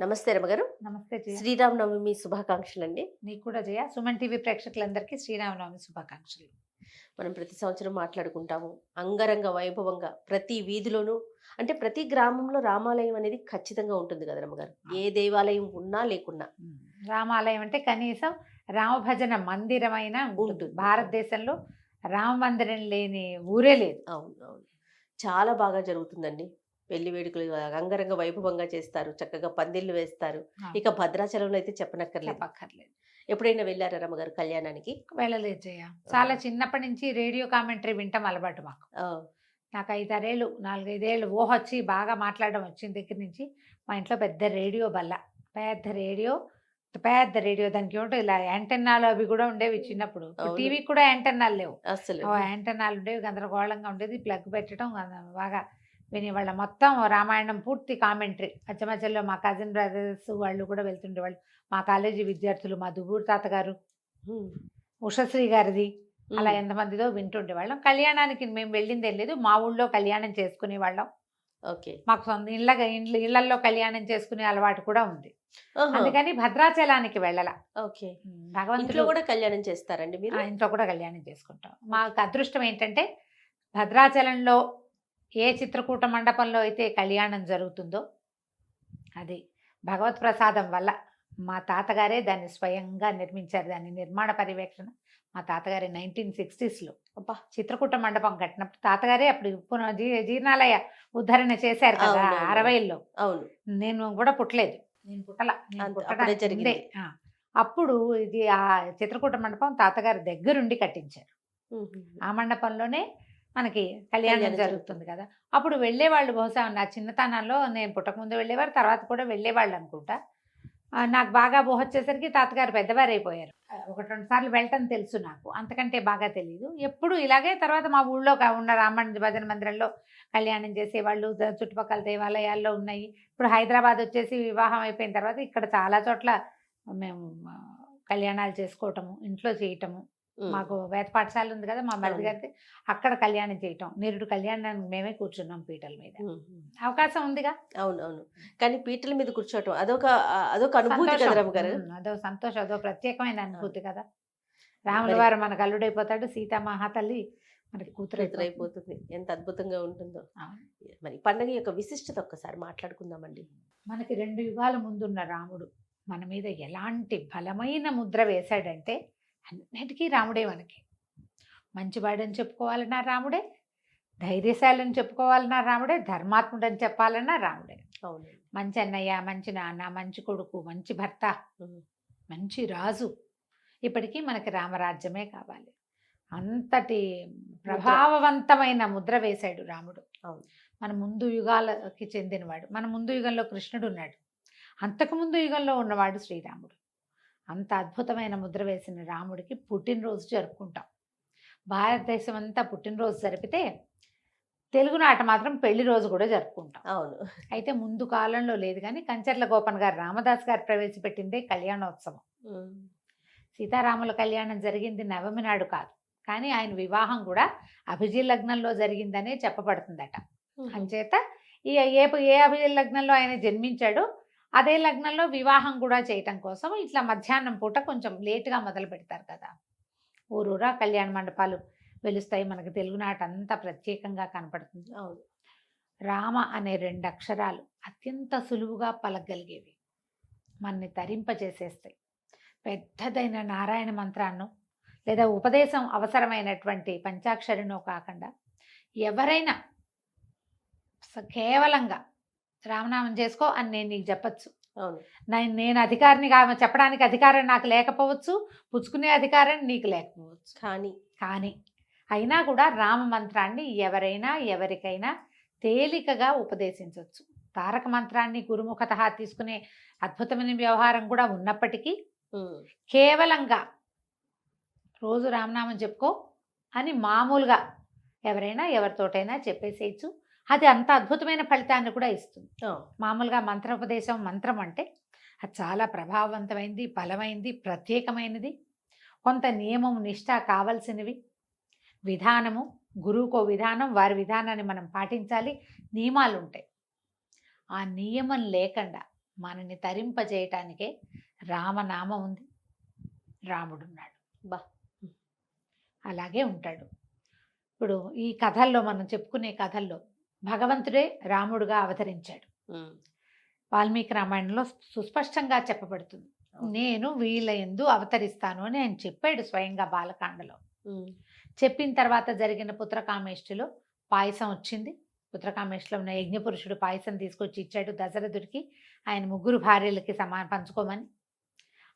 నమస్తే రమగారు. నమస్తే జయ. శ్రీరామనవమి శుభాకాంక్షలండి. నీకు కూడా జయ. సుమన్ టీవీ ప్రేక్షకులందరికీ శ్రీరామనవమి శుభాకాంక్షలు. మనం ప్రతి సంవత్సరం మాట్లాడుకుంటాము. అంగరంగ వైభవంగా ప్రతి వీధిలోనూ అంటే ప్రతి గ్రామంలో రామాలయం అనేది ఖచ్చితంగా ఉంటుంది కదా రమగారు. ఏ దేవాలయం ఉన్నా లేకున్నా. రామాలయం అంటే కనీసం రామభజన మందిరమైన ఉంటుంది. భారతదేశంలో రామ మందిరం లేని ఊరే లేదు. అవును, అవును. చాలా బాగా జరుగుతుందండి. పెళ్లి వేడుకలు అంగరంగ వైభవంగా చేస్తారు. చక్కగా పందిళ్లు వేస్తారు. ఇక భద్రాచలంలో అయితే చెప్పనక్కర్లేదు. ఎప్పుడైనా వెళ్ళారా రమ్మగారు కళ్యాణానికి? వెళ్ళలేదు జయ. చాలా చిన్నప్పటి నుంచి రేడియో కామెంటరీ వింటాం అలవాటు మాకు. నాకు 5-6 ఏళ్ళు 4-5 ఏళ్ళు ఊహ వచ్చి బాగా మాట్లాడడం వచ్చిన దగ్గర నుంచి మా ఇంట్లో పెద్ద రేడియో బల్ల, పెద్ద రేడియో దానికి ఏమిటో ఇలా యాంటెన్నాలు అవి కూడా ఉండేవి చిన్నప్పుడు. టీవీ కూడా యాంటెన్నాలు లేవు, అసలు యాంటెన్నాలు ఉండేవి. గందరగోళంగా ఉండేది. ప్లగ్ పెట్టడం బాగా వినేవాళ్ళం. మొత్తం రామాయణం పూర్తి కామెంటరీ. మధ్య మధ్యలో మా కజిన్ బ్రదర్స్ వాళ్ళు కూడా వెళ్తుండేవాళ్ళు. మా కాలేజీ విద్యార్థులు, మా దువ్వూరు తాతగారు, ఉషశ్రీ గారిది, అలా ఎంతమందిదో వింటుండేవాళ్ళం. కళ్యాణానికి మేము వెళ్ళిందే లేదు. మా ఊళ్ళో కళ్యాణం చేసుకునేవాళ్ళం. ఓకే. మాకు సొంత ఇళ్లలో కళ్యాణం చేసుకునే అలవాటు కూడా ఉంది. అందుకని భద్రాచలానికి వెళ్ళాల. ఓకే. భగవంతుడు కూడా కళ్యాణం చేస్తారండి మీరు? ఇంట్లో కూడా కళ్యాణం చేసుకుంటాం. మాకు అదృష్టం ఏంటంటే భద్రాచలంలో ఏ చిత్రకూట మండపంలో అయితే కళ్యాణం జరుగుతుందో అది భగవత్ ప్రసాదం వల్ల. మా తాతగారే దాన్ని స్వయంగా నిర్మించారు. దాని నిర్మాణ పర్యవేక్షణ మా తాతగారే 1960sలో చిత్రకూట మండపం కట్టినప్పుడు తాతగారే అప్పుడు జీర్ణాలయ ఉద్ధరణ చేశారు కదా 60లో. అవును. నేను కూడా పుట్టలేదు. నేను పుట్టడానికి అప్పుడు ఇది ఆ చిత్రకూట మండపం తాతగారి దగ్గరుండి కట్టించారు. ఆ మండపంలోనే మనకి కళ్యాణం జరుగుతుంది కదా. అప్పుడు వెళ్ళేవాళ్ళు. బహుశా నా చిన్నతనంలో, నేను పుట్టకముందు వెళ్ళేవారు, తర్వాత కూడా వెళ్ళేవాళ్ళు అనుకుంటా. నాకు బాగా వచ్చేసరికి తాతగారు పెద్దవారు అయిపోయారు. 1-2 సార్లు వెళ్ళటం తెలుసు నాకు, అంతకంటే బాగా తెలియదు. ఎప్పుడు ఇలాగే. తర్వాత మా ఊళ్ళో ఉన్న రామణ భజన మందిరంలో కళ్యాణం చేసేవాళ్ళు. చుట్టుపక్కల దేవాలయాల్లో ఉన్నాయి. ఇప్పుడు హైదరాబాద్ వచ్చేసి వివాహం అయిపోయిన తర్వాత ఇక్కడ చాలా చోట్ల మేము కళ్యాణాలు చేసుకోవటము, ఇంట్లో చేయటము. మాకు వేద పాఠశాల ఉంది కదా మా మరిది గారికి, అక్కడ కళ్యాణం చేయటం. నిరుడు కళ్యాణానికి మేమే కూర్చున్నాం పీటల మీద. అవకాశం ఉందిగా. అవునవును. కానీ పీటల మీద కూర్చోవటం అదొక అనుభూతి కదా రమ్మగారు. అదో సంతోషం, అదో ప్రత్యేకమైన అనుభూతి కదా. రాముల వారు మనకు అల్లుడైపోతాడు, సీతామహాతల్లి మనకి కూతురు అయిపోతుంది. ఎంత అద్భుతంగా ఉంటుందో. మరి పండుగ యొక్క విశిష్టత ఒక్కసారి మాట్లాడుకుందామండి. మనకి 2 యుగాల ముందున్న రాముడు మన మీద ఎలాంటి బలమైన ముద్ర వేశాడంటే అన్నిటికీ రాముడే. మనకి మంచివాడని చెప్పుకోవాలన్నా రాముడే, ధైర్యశాలని చెప్పుకోవాలన్నా రాముడే, ధర్మాత్ముడని చెప్పాలన్నా రాముడే. మంచి అన్నయ్య, మంచి నాన్న, మంచి కొడుకు, మంచి భర్త, మంచి రాజు. ఇప్పటికీ మనకి రామరాజ్యమే కావాలి. అంతటి ప్రభావవంతమైన ముద్ర వేశాడు రాముడు. మన ముందు యుగాలకి చెందినవాడు. మన ముందు యుగంలో కృష్ణుడు ఉన్నాడు, అంతకుముందు యుగంలో ఉన్నవాడు శ్రీరాముడు. అంత అద్భుతమైన ముద్ర వేసిన రాముడికి పుట్టినరోజు జరుపుకుంటాం. భారతదేశం అంతా పుట్టినరోజు జరిపితే తెలుగునాట మాత్రం పెళ్లి రోజు కూడా జరుపుకుంటాం. అవును. అయితే ముందు కాలంలో లేదు కానీ కంచర్ల గోపన్ గారు, రామదాస్ గారు ప్రవేశపెట్టిందే కళ్యాణోత్సవం. సీతారాముల కళ్యాణం జరిగింది నవమి నాడు కాదు, కానీ ఆయన వివాహం కూడా అభిజిత్ లగ్నంలో జరిగిందనే చెప్పబడుతుందట. అంచేత ఏ అభిజిత్ లగ్నంలో ఆయన జన్మించాడో అదే లగ్నంలో వివాహం కూడా చేయటం కోసం ఇట్లా మధ్యాహ్నం పూట కొంచెం లేటుగా మొదలు పెడతారు కదా. ఊరూరా కళ్యాణ మండపాలు వెలుస్తాయి. మనకు తెలుగునాట అంతా ప్రత్యేకంగా కనపడుతుంది. రామ అనే 2 అక్షరాలు అత్యంత సులువుగా పలకగలిగేవి, మనని తరింపచేసేస్తాయి. పెద్దదైన నారాయణ మంత్రాన్ని లేదా ఉపదేశం అవసరమైనటువంటి పంచాక్షరినో కాకుండా ఎవరైనా కేవలంగా రామనామం చేసుకో అని నేను నీకు చెప్పచ్చు. నేను అధికారిని చెప్పడానికి అధికారం నాకు లేకపోవచ్చు, పుచ్చుకునే అధికారం నీకు లేకపోవచ్చు. కానీ అయినా కూడా రామ మంత్రాన్ని ఎవరైనా ఎవరికైనా తేలికగా ఉపదేశించవచ్చు. తారక మంత్రాన్ని గురుముఖత తీసుకునే అద్భుతమైన వ్యవహారం కూడా ఉన్నప్పటికీ కేవలంగా రోజు రామనామం చెప్పుకో అని మామూలుగా ఎవరైనా ఎవరితోటైనా చెప్పేసేయచ్చు. అది అంత అద్భుతమైన ఫలితాన్ని కూడా ఇస్తుంది. మామూలుగా మంత్రోపదేశం, మంత్రం అంటే అది చాలా ప్రభావవంతమైనది, బలమైనది, ప్రత్యేకమైనది. కొంత నియమం, నిష్ఠ కావలసినవి, విధానము, గురువుకో విధానం, వారి విధానాన్ని మనం పాటించాలి, నియమాలు ఉంటాయి. ఆ నియమం లేకుండా మనని తరింపజేయటానికే రామనామం ఉంది, రాముడున్నాడు. బా. అలాగే ఉంటాడు. ఇప్పుడు ఈ కథల్లో మనం చెప్పుకునే కథల్లో భగవంతుడే రాముడుగా అవతరించాడు. వాల్మీకి రామాయణంలో సుస్పష్టంగా చెప్పబడుతుంది. నేను వీళ్ళ యందు అవతరిస్తాను అని ఆయన చెప్పాడు స్వయంగా బాలకాండలో. చెప్పిన తర్వాత జరిగిన పుత్రకామేష్టిలో పాయసం వచ్చింది. పుత్రకామేష్టిలో ఉన్న యజ్ఞపురుషుడు పాయసం తీసుకొచ్చి ఇచ్చాడు దశరథుడికి. ఆయన 3 భార్యలకి పంచుకోమని.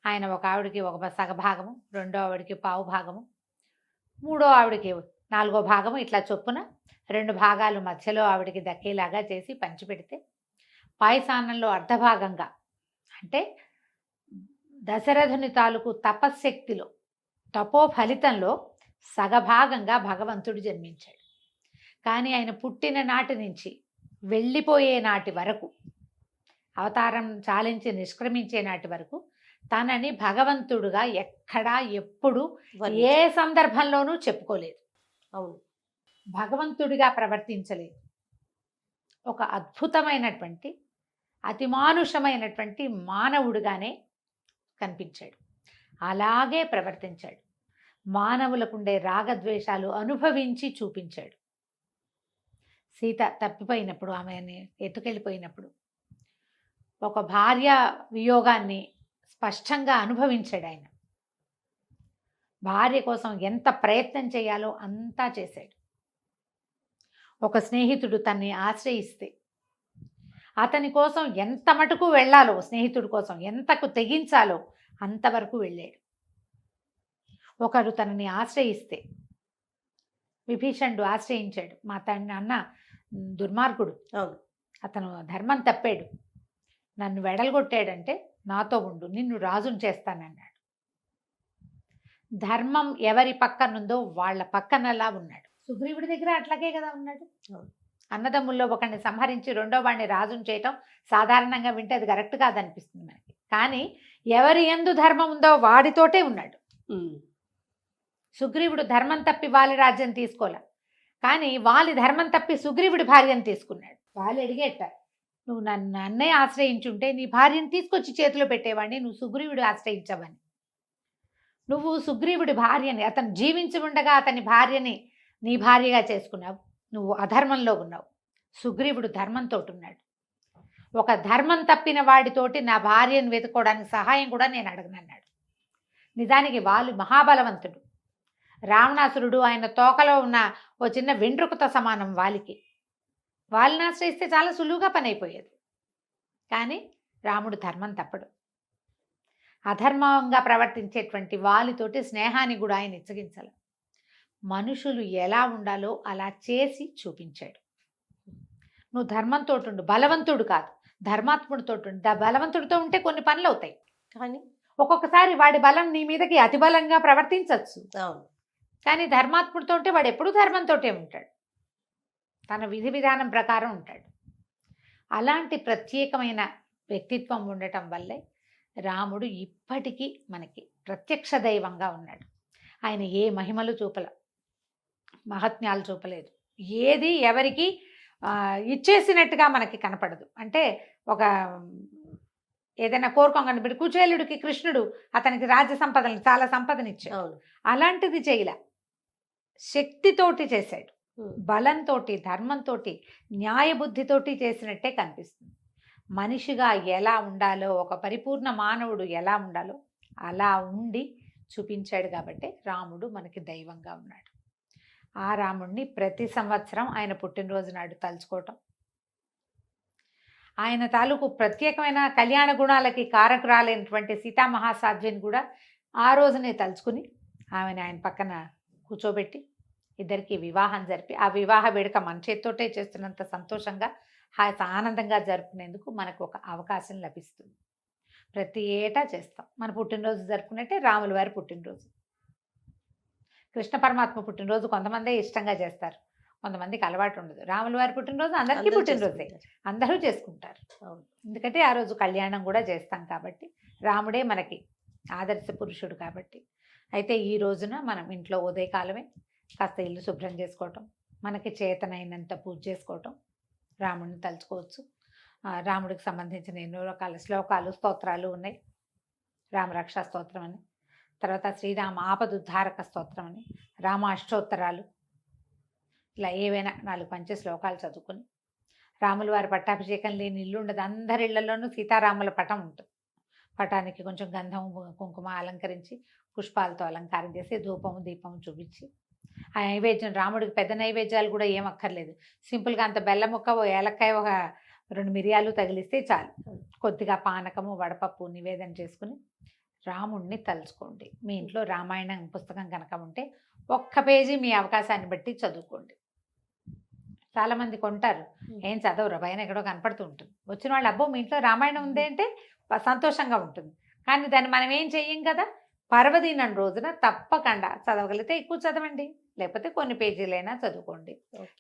ఆయన ఒక ఆవిడకి ఒక సగభాగము, రెండో ఆవిడకి పావు భాగము, మూడో ఆవిడకి 4వ భాగము, ఇట్లా చొప్పున 2 భాగాలు మధ్యలో ఆవిడకి దక్కేలాగా చేసి పంచిపెడితే పాయసాన్నంలో అర్ధభాగంగా, అంటే దశరథుని తాలూకు తపశ్శక్తిలో, తపో ఫలితంలో సగభాగంగా భగవంతుడు జన్మించాడు. కానీ ఆయన పుట్టిన నాటి నుంచి వెళ్ళిపోయే నాటి వరకు, అవతారం చాలించి నిష్క్రమించే నాటి వరకు తనని భగవంతుడుగా ఎక్కడా ఎప్పుడు ఏ సందర్భంలోనూ చెప్పుకోలేదు. అవును, భగవంతుడిగా ప్రవర్తించలేదు. ఒక అద్భుతమైనటువంటి అతిమానుషమైనటువంటి మానవుడిగానే కనిపించాడు. అలాగే ప్రవర్తించాడు. మానవులకుండే రాగద్వేషాలు అనుభవించి చూపించాడు. సీత తప్పిపోయినప్పుడు, ఆమెని ఎత్తుకెళ్ళిపోయినప్పుడు ఒక భార్య వియోగాన్ని స్పష్టంగా అనుభవించాడు ఆయన. భార్య కోసం ఎంత ప్రయత్నం చేయాలో అంతా చేశాడు. ఒక స్నేహితుడు తన్ని ఆశ్రయిస్తే అతని కోసం ఎంత మటుకు వెళ్ళాలో, స్నేహితుడి కోసం ఎంతకు తెగించాలో అంతవరకు వెళ్ళాడు. ఒకరు తనని ఆశ్రయిస్తే, విభీషణుడు ఆశ్రయించాడు. మా అన్న దుర్మార్గుడు, అతను ధర్మం తప్పాడు, నన్ను వెడలగొట్టాడంటే నాతో ఉండు, నిన్ను రాజును చేస్తానన్నాడు. ధర్మం ఎవరి పక్కనుందో వాళ్ళ పక్కనలా ఉన్నాడు. సుగ్రీవుడి దగ్గర అట్లాగే కదా ఉన్నాడు. అన్నదమ్ముల్లో ఒకరిని సంహరించి రెండో వాడిని రాజును చేయటం సాధారణంగా వింటే అది కరెక్ట్ కాదనిపిస్తుంది మనకి. కానీ ఎవరి యందు ధర్మం ఉందో వాడితోటే ఉన్నాడు. సుగ్రీవుడు ధర్మం తప్పి వాలి రాజ్యం తీసుకోలే, కానీ వాలి ధర్మం తప్పి సుగ్రీవుడి భార్యను తీసుకున్నాడు. వాలి అడిగేట, నువ్వు నన్ను అన్నయ్య ఆశ్రయించుంటే నీ భార్యను తీసుకొచ్చి చేతిలో పెట్టేవాడిని, నువ్వు సుగ్రీవుడు ఆశ్రయించవని. నువ్వు సుగ్రీవుడి భార్యని, అతను జీవించి ఉండగా అతని భార్యని నీ భార్యగా చేసుకున్నావు. నువ్వు అధర్మంలో ఉన్నావు. సుగ్రీవుడు ధర్మంతో ఉన్నాడు. ఒక ధర్మం తప్పిన వాడితోటి నా భార్యను వెతుకోవడానికి సహాయం కూడా నేను అడగనన్నాడు. నిజానికి వాళ్ళు మహాబలవంతుడు. రావణాసురుడు ఆయన తోకలో ఉన్న ఓ చిన్న వెంట్రుకతో సమానం వాలికి. వాళ్ళని ఆశ్రయిస్తే చాలా సులువుగా పని అయిపోయేది. కానీ రాముడు ధర్మం తప్పడు. అధర్మంగా ప్రవర్తించేటువంటి వాలితోటి స్నేహాన్ని కూడా ఆయన ఇచ్చగించాలి. మనుషులు ఎలా ఉండాలో అలా చేసి చూపించాడు. నువ్వు ధర్మంతో ఉండు, బలవంతుడు కాదు, ధర్మాత్ముడితో ఉండు. బలవంతుడితో ఉంటే కొన్ని పనులు అవుతాయి, కానీ ఒక్కొక్కసారి వాడి బలం నీ మీదకి అతి బలంగా ప్రవర్తించవచ్చు. కానీ ధర్మాత్ముడితో ఉంటే వాడు ఎప్పుడూ ధర్మంతో ఉంటాడు, తన విధి విధానం ప్రకారం ఉంటాడు. అలాంటి ప్రత్యేకమైన వ్యక్తిత్వం ఉండటం వల్లే రాముడు ఇప్పటికీ మనకి ప్రత్యక్ష దైవంగా ఉన్నాడు. ఆయన ఏ మహిమలు చూపల, మహత్యాలు చూపలేదు, ఏది ఎవరికి ఇచ్చేసినట్టుగా మనకి కనపడదు. అంటే ఒక ఏదైనా కోరుకోగానే ఇప్పుడు కుచేలుడికి కృష్ణుడు అతనికి రాజ్య సంపదలు చాలా సంపదనిచ్చాడు, అలాంటిది చేయలే. శక్తితోటి చేశాడు, బలంతో, ధర్మంతో, న్యాయబుద్ధితోటి చేసినట్టే కనిపిస్తుంది. మనిషిగా ఎలా ఉండాలో, ఒక పరిపూర్ణ మానవుడు ఎలా ఉండాలో అలా ఉండి చూపించాడు. కాబట్టి రాముడు మనకి దైవంగా ఉన్నాడు. ఆ రాముడిని ప్రతి సంవత్సరం ఆయన పుట్టినరోజు నాడు తలుచుకోవటం, ఆయన తాలూకు ప్రత్యేకమైన కళ్యాణ గుణాలకి కారకురాలైనటువంటి సీతామహాసాధ్విని కూడా ఆ రోజునే తలుచుకుని ఆమెను ఆయన పక్కన కూర్చోబెట్టి ఇద్దరికి వివాహం జరిపి, ఆ వివాహ వేడుక మన చేత్తోటే చేస్తున్నంత సంతోషంగా ఆనందంగా జరుపుకునేందుకు మనకు ఒక అవకాశం లభిస్తుంది. ప్రతి ఏటా చేస్తాం. మన పుట్టినరోజు జరుపుకున్నట్టే రాముల వారి పుట్టినరోజు, కృష్ణ పరమాత్మ పుట్టినరోజు కొంతమందే ఇష్టంగా చేస్తారు, కొంతమందికి అలవాటు ఉండదు. రాముల వారి పుట్టినరోజు అందరికీ పుట్టినరోజే, అందరూ చేసుకుంటారు. ఎందుకంటే ఆ రోజు కళ్యాణం కూడా చేస్తాం కాబట్టి, రాముడే మనకి ఆదర్శ పురుషుడు కాబట్టి. అయితే ఈ రోజున మనం ఇంట్లో ఉదయకాలమే కాస్త ఇల్లు శుభ్రం చేసుకోవటం, మనకి చేతనైనంత పూజ చేసుకోవటం, రాముడిని తలుచుకోవచ్చు. రాముడికి సంబంధించిన ఎన్నో రకాల శ్లోకాలు స్తోత్రాలు ఉన్నాయి. రామరక్షా స్తోత్రం అని, తర్వాత శ్రీరామ ఆపదుద్ధారక స్తోత్రం అని, రామ అష్టోత్తరాలు, ఇలా ఏవైనా 4 శ్లోకాలు చదువుకుని, రాముల వారి పట్టాభిషేకం లేని ఇల్లు ఉండదు. అందరి ఇళ్లలోనూ సీతారాముల పటం ఉంటుంది. పటానికి కొంచెం గంధం కుంకుమ అలంకరించి, పుష్పాలతో అలంకారం చేసి, ధూపము దీపము చూపించి, ఆ నైవేద్యం రాముడికి పెద్ద నైవేద్యాలు కూడా ఏం అక్కర్లేదు. సింపుల్గా అంత బెల్లం ముక్క, ఓ ఏలక్కాయ, ఒక 2 మిరియాలు తగిలిస్తే చాలు. కొద్దిగా పానకము వడపప్పు నివేదన చేసుకుని రాముడిని తలుచుకోండి. మీ ఇంట్లో రామాయణం పుస్తకం కనుక ఉంటే 1 పేజీ మీ అవకాశాన్ని బట్టి చదువుకోండి. చాలామంది కొంటారు, ఏం చదవరు, పైన ఎక్కడో కనపడుతూ ఉంటుంది. వచ్చిన వాళ్ళు అబ్బో మీ ఇంట్లో రామాయణం ఉంది అంటే సంతోషంగా ఉంటుంది. కానీ దాన్ని మనం ఏం చెయ్యం కదా. పర్వదినం రోజున తప్పకుండా చదవగలిగితే ఎక్కువ చదవండి, లేకపోతే కొన్ని పేజీలైనా చదువుకోండి.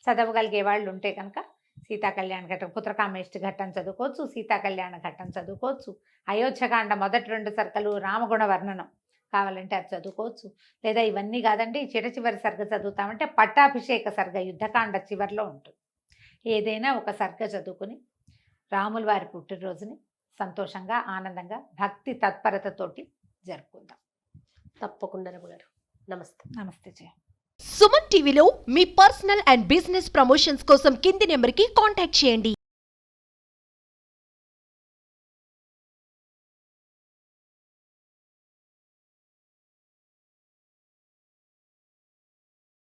చదవగలిగే వాళ్ళు ఉంటే కనుక సీతా కళ్యాణ ఘట్టం, పుత్రకామేష్టి ఘట్టం చదువుకోవచ్చు, సీతా కళ్యాణ ఘట్టం చదువుకోవచ్చు, అయోధ్యకాండ మొదటి 2 సర్గలు, రామగుణ వర్ణనం కావాలంటే అది చదువుకోవచ్చు. లేదా ఇవన్నీ కాదండి, చివరి సర్గ చదువుతామంటే పట్టాభిషేక సర్గ యుద్ధకాండ చివరిలో ఉంటుంది. ఏదైనా ఒక సర్గ చదువుకుని రాముల వారి పుట్టినరోజుని సంతోషంగా, ఆనందంగా, భక్తి తత్పరతతోటి జరుపుకుందాం. తప్పకుండా రమ్మగారు. నమస్తే. నమస్తే జయ. సుమన్ టీవీలో మీ పర్సనల్ అండ్ బిజినెస్ ప్రమోషన్స్ కోసం కింది నెంబర్కి కాంటాక్ట్ చేయండి.